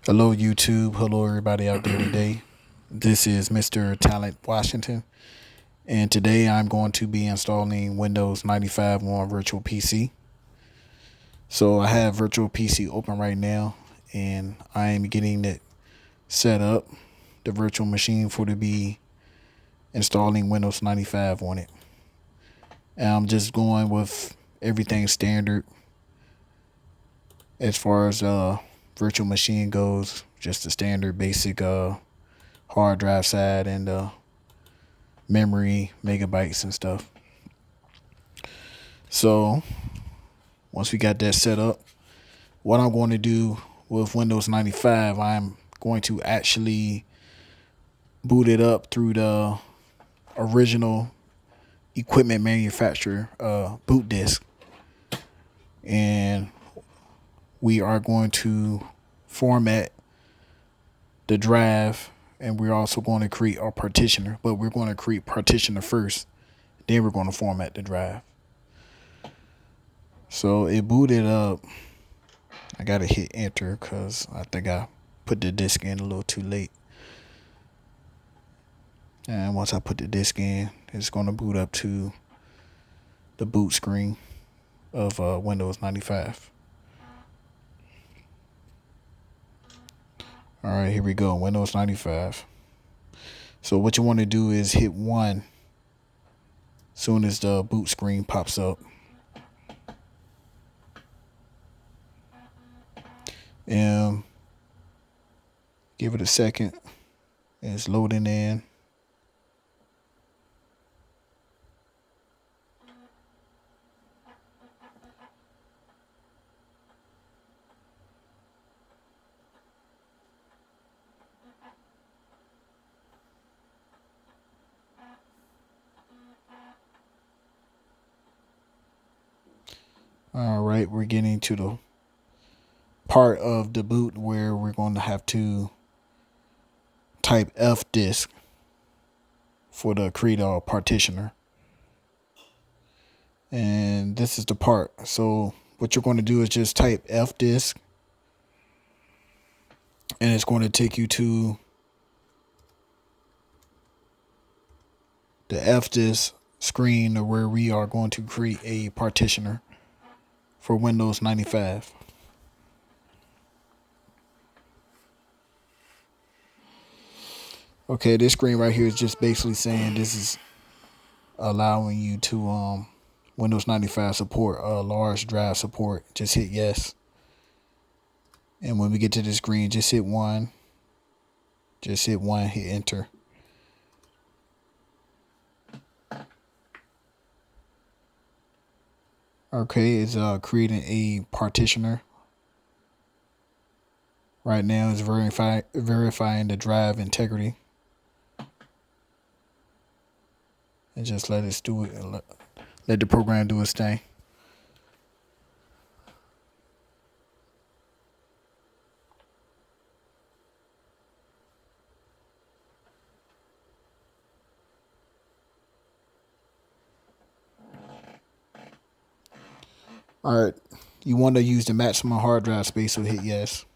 Hello, YouTube. Hello, everybody out there today. This is Mr. Talent Washington, and today I'm going to be installing Windows 95 on Virtual PC. So I have Virtual PC open right now, and I am getting it set up, the virtual machine, for to be installing Windows 95 on it. And I'm just going with everything standard as far as virtual machine goes, just the standard basic hard drive side and memory megabytes and stuff. So once we got that set up, what I'm going to do with Windows 95, I'm going to actually boot it up through the original equipment manufacturer boot disk, and we are going to format the drive, and we're also going to create our partitioner, but we're going to create partitioner first, then we're going to format the drive. So it booted up. I gotta hit enter because I think I put the disk in a little too late. And once I put the disk in, it's gonna boot up to the boot screen of Windows 95. All right, here we go, Windows 95. So what you want to do is hit 1 soon as the boot screen pops up. And give it a second. It's loading in. All right, we're getting to the part of the boot where we're going to have to type F disk for the create a partitioner. And this is the part. So what you're going to do is just type F disk, and it's going to take you to the F disk screen where we are going to create a partitioner for Windows 95. Okay, this screen right here is just basically saying this is allowing you to Windows 95 support large drive support. Just hit yes. And when we get to this screen, just hit 1. Just hit 1, hit enter. Okay, it's creating a partitioner. Right now it's verifying the drive integrity. And just let it do it. Let the program do its thing. All right, you want to use the maximum hard drive space, so hit yes.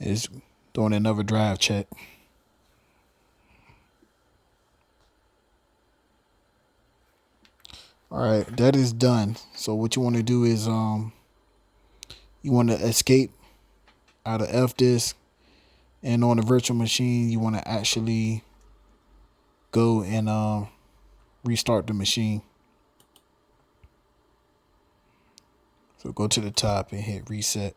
It's doing another drive check. All right, that is done. So what you want to do is you want to escape out of F disk, and on the virtual machine you want to actually go and restart the machine. So go to the top and hit reset.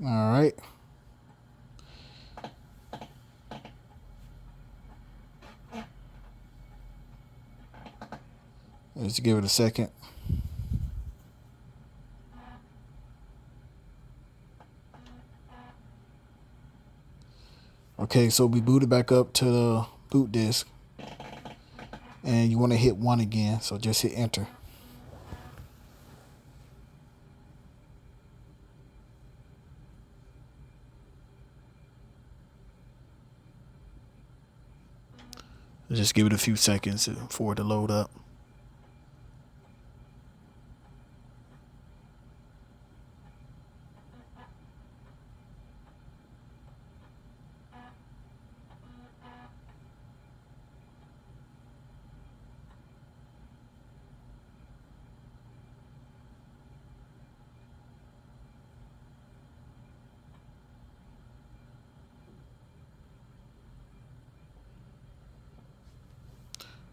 All right. Let's give it a second. Okay, so we booted back up to the boot disk, and you want to hit 1 again, so just hit enter. Just give it a few seconds for it to load up.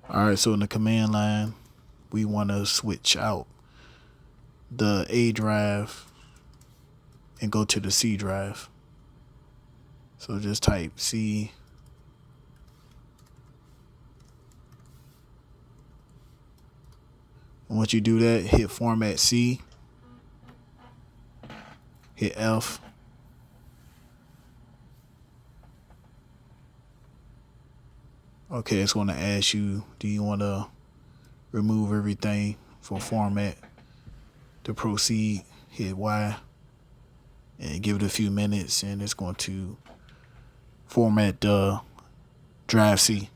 All right, so in the command line, we want to switch out the A drive and go to the C drive. So just type C. And once you do that, hit Format C, hit F. Okay, it's going to ask you, do you want to remove everything for format? To proceed, hit Y and give it a few minutes, and it's going to format the drive C.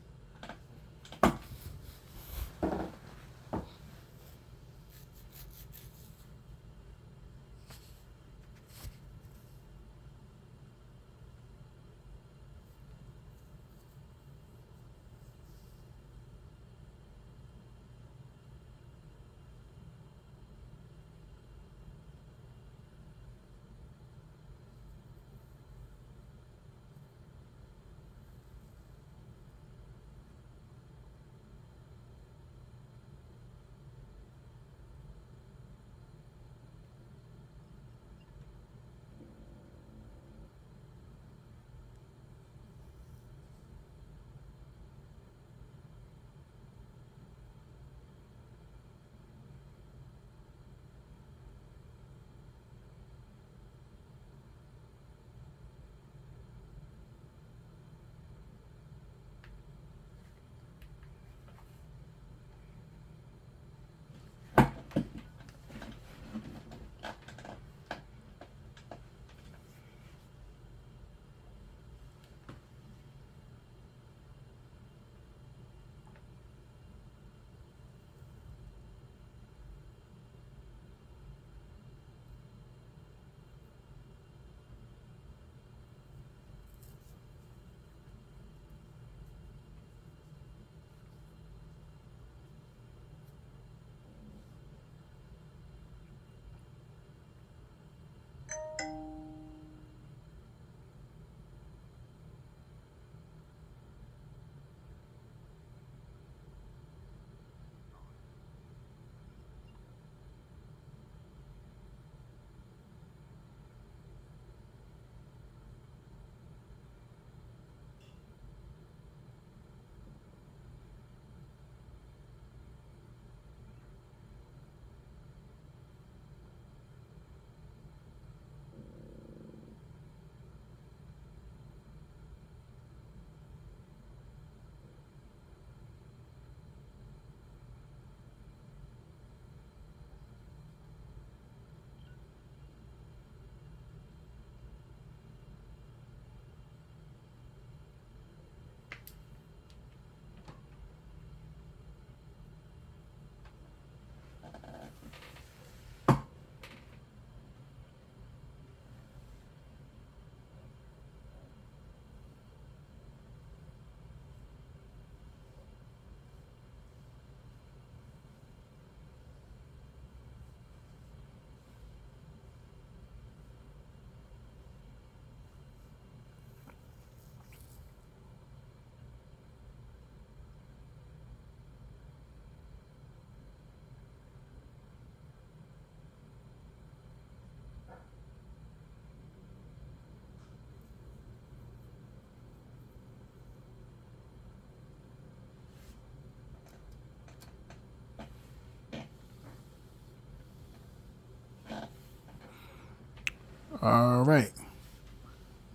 All right,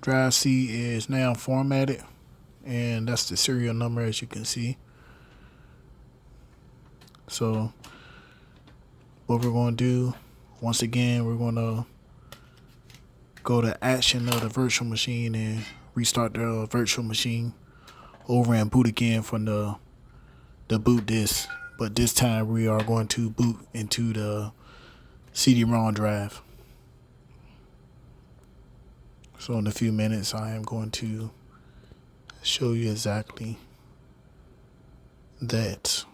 drive C is now formatted, and that's the serial number, as you can see. So what we're going to do, once again, we're going to go to action of the virtual machine and restart the virtual machine. over and boot again from the boot disk, but this time we are going to boot into the CD-ROM drive. So in a few minutes I am going to show you exactly that.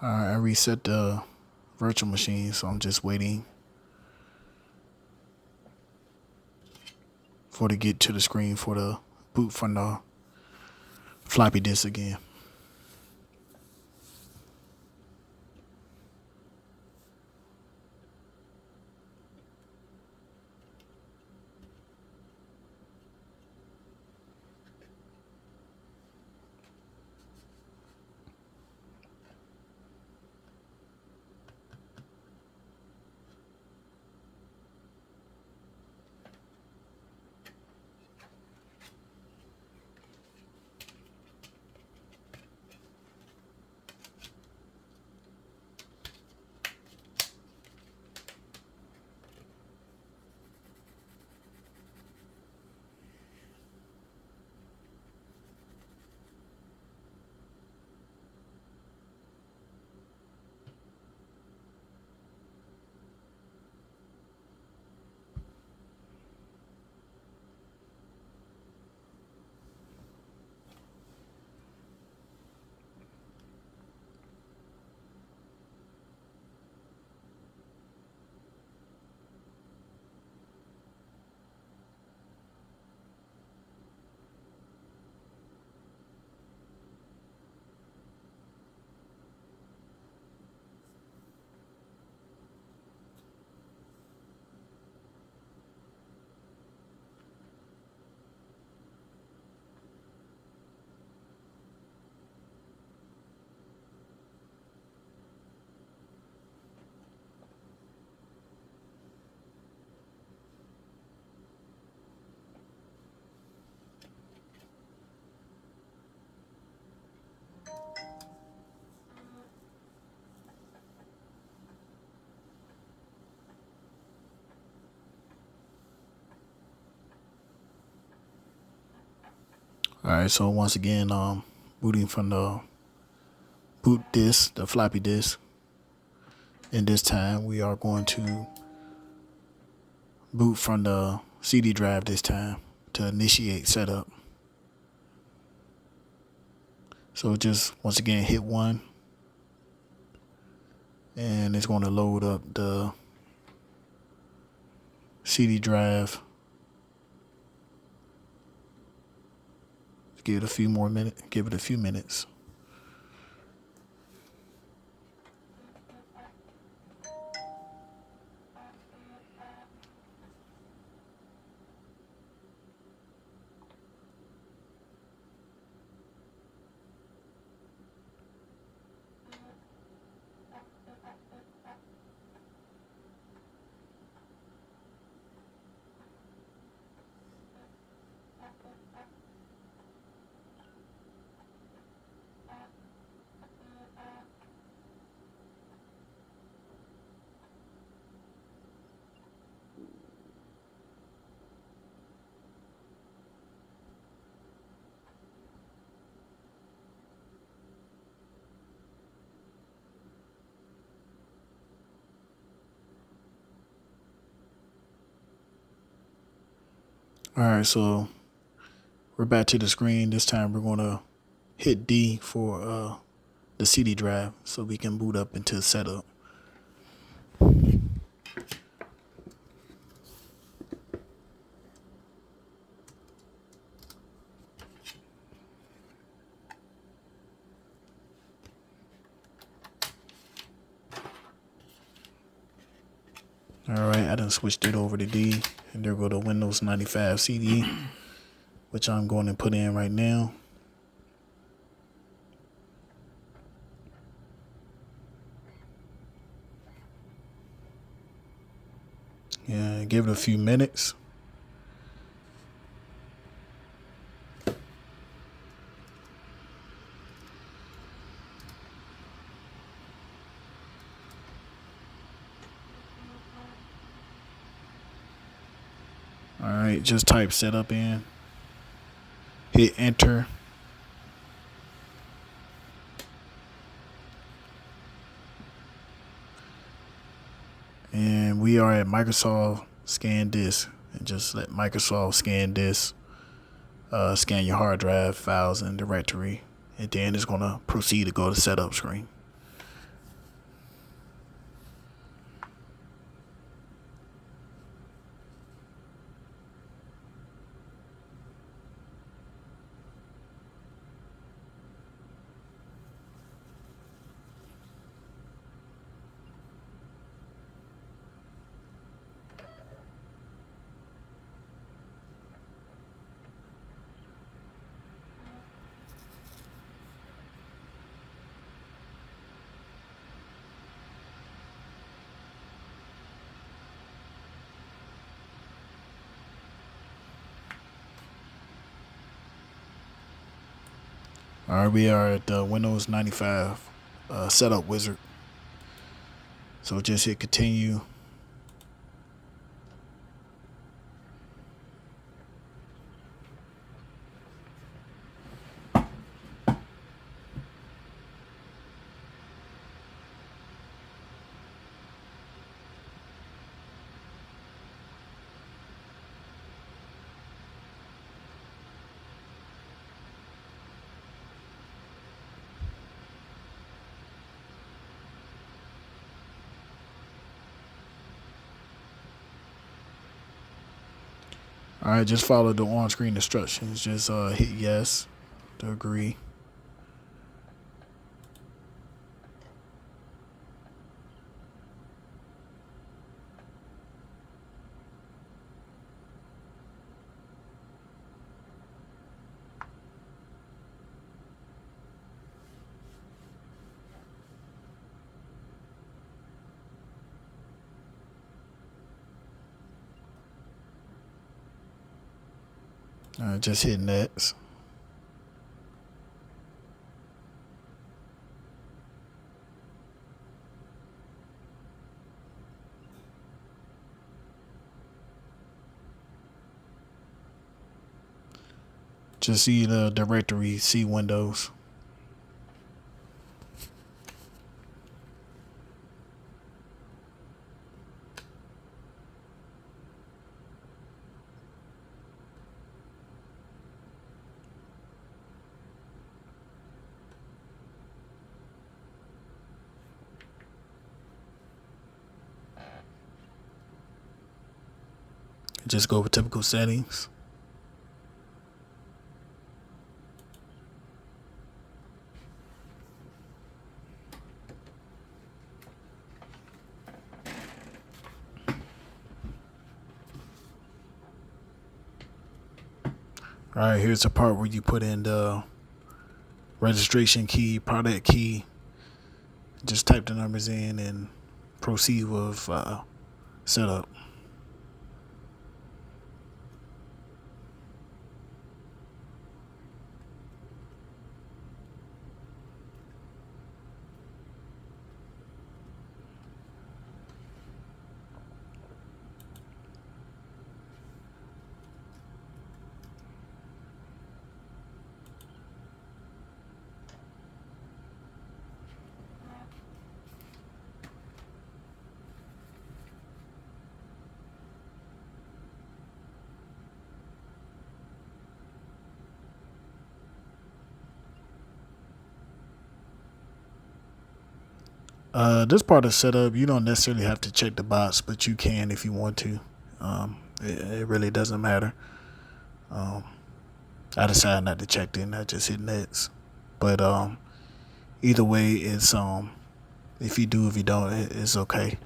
Alright, I reset the virtual machine, so I'm just waiting for it to get to the screen for the boot from the floppy disk again. Alright, so once again, booting from the boot disk, the floppy disk. And this time we are going to boot from the CD drive this time to initiate setup. So just once again hit 1 and it's going to load up the CD drive. Give it a few more minutes. Give it a few minutes. All right, so we're back to the screen. This time we're going to hit D for the CD drive so we can boot up into setup. All right, I done switched it over to D, and there go the Windows 95 CD, which I'm going to put in right now. Yeah, give it a few minutes. All right, just type setup in, hit enter. And we are at Microsoft Scan Disk. And just let Microsoft Scan Disk scan your hard drive files and directory. And then it's going to proceed to go to setup screen. All right, we are at the Windows 95 setup wizard. So just hit continue. All right, just follow the on-screen instructions. Just hit yes to agree. Just hit next. Just see the directory, see Windows. Just go over typical settings. All right, here's the part where you put in the registration key, product key. Just type the numbers in and proceed with setup. This part of setup, you don't necessarily have to check the box, but you can if you want to. It really doesn't matter. I decided not to check it, and I just hit next. But either way, it's if you do, if you don't, it's okay.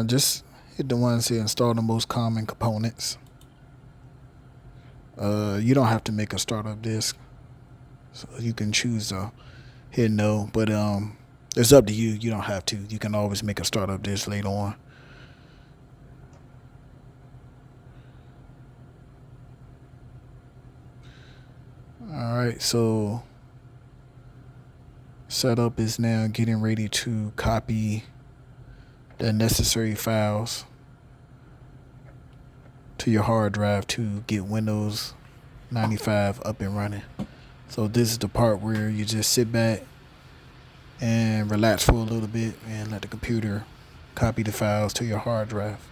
Just hit the ones here, install the most common components. You don't have to make a startup disk, so you can choose to hit no, but it's up to you. You don't have to. You can always make a startup disk later on. All right, so setup is now getting ready to copy the necessary files to your hard drive to get Windows 95 up and running. So this is the part where you just sit back and relax for a little bit and let the computer copy the files to your hard drive.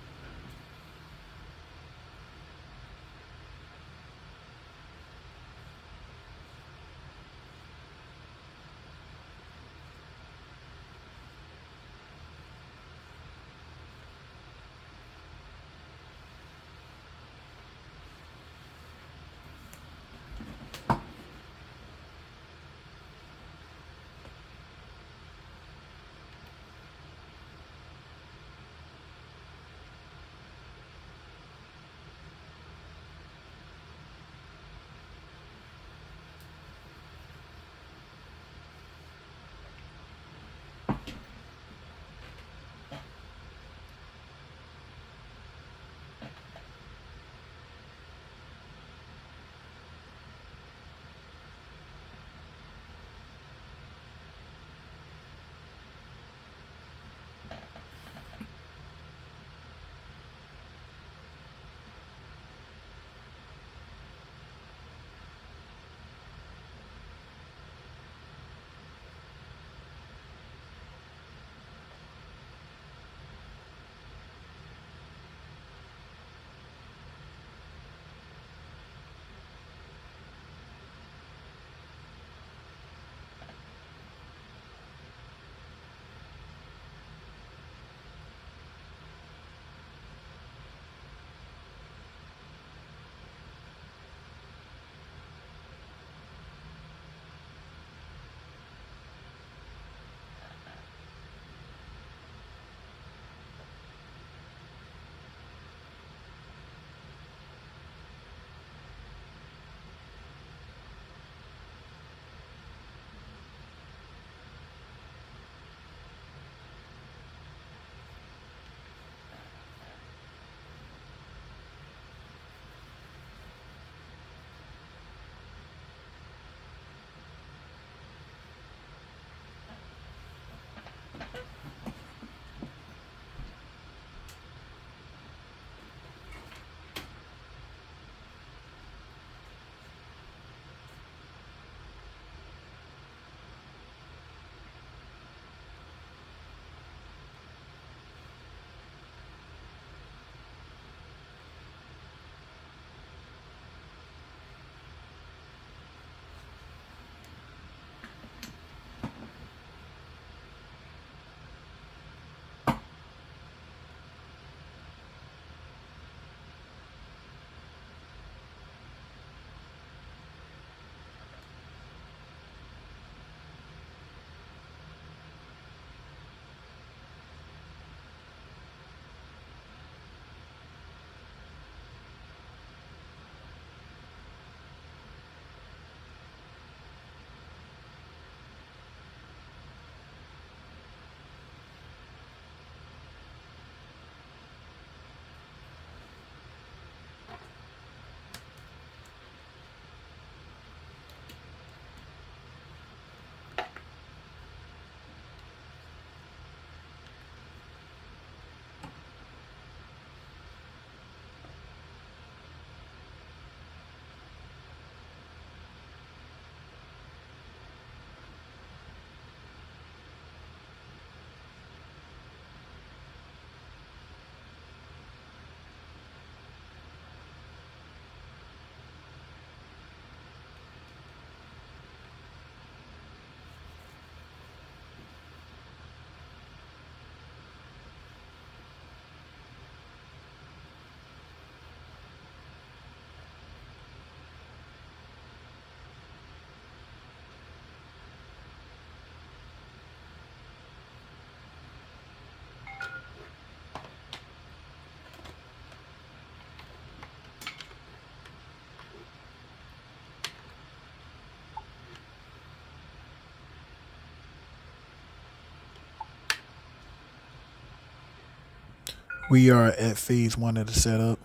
We are at phase 1 of the setup.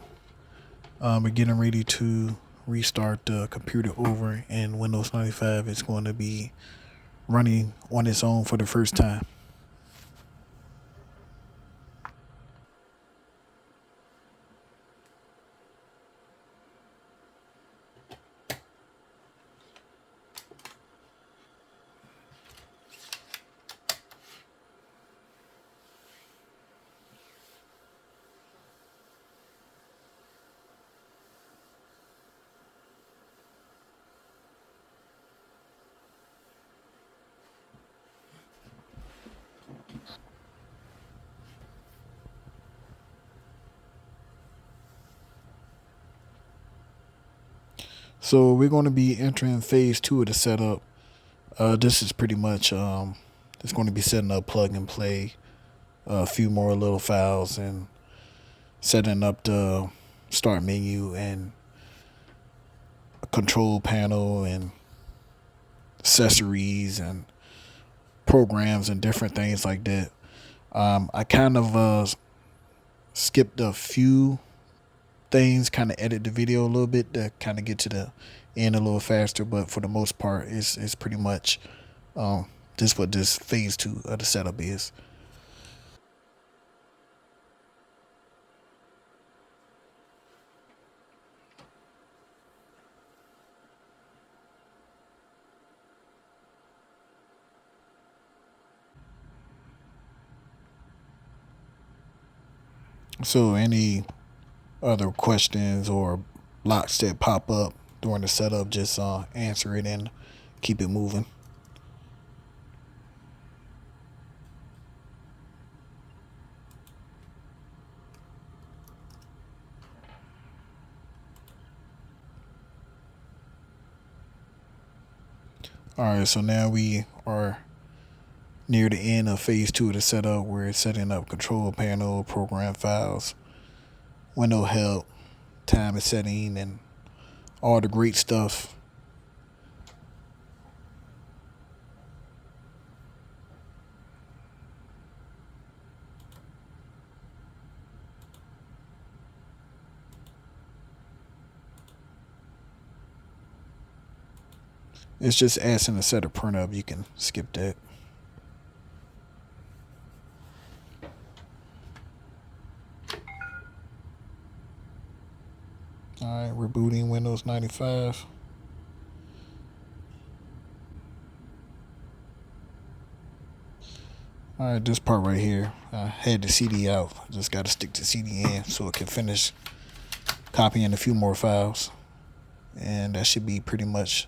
We're getting ready to restart the computer over, and Windows 95 is going to be running on its own for the first time. So we're going to be entering phase 2 of the setup. This is pretty much it's going to be setting up plug and play, a few more little files, and setting up the start menu and a control panel and accessories and programs and different things like that. I kind of skipped a few things, kind of edit the video a little bit to kind of get to the end a little faster, but for the most part, it's pretty much this what this phase 2 of the setup is. So any other questions or blocks that pop up during the setup, just answer it and keep it moving. All right, so now we are near the end of phase 2 of the setup. We're setting up control panel, program files, window help, time and setting, and all the great stuff. It's just asking to set a print up. You can skip that. All right, rebooting Windows 95. All right, this part right here, I had the CD out. Just got to stick the CD in so it can finish copying a few more files. And that should be pretty much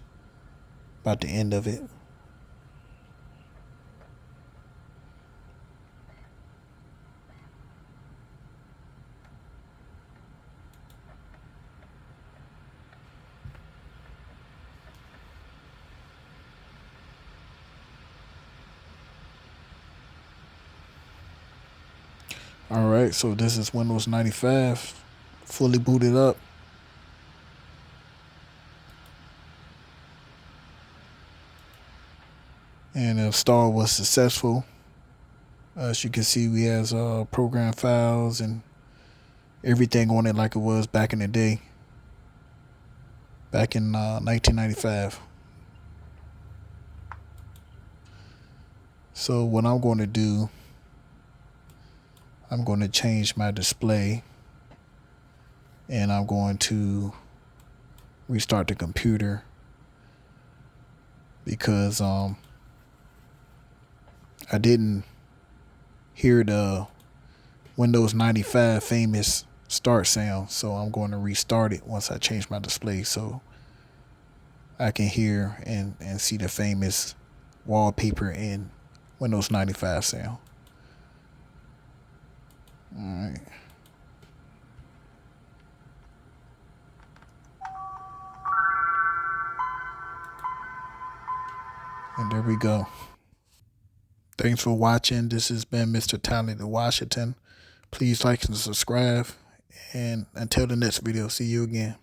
about the end of it. All right, so this is Windows 95 fully booted up. And the install was successful. As you can see, we has program files and everything on it like it was back in the day, back in 1995. So what I'm going to do, I'm going to change my display, and I'm going to restart the computer because I didn't hear the Windows 95 famous start sound, so I'm going to restart it once I change my display so I can hear and see the famous wallpaper and Windows 95 sound. All right. And there we go. Thanks for watching. This has been Mr. Talented Washington. Please like and subscribe. And until the next video, see you again.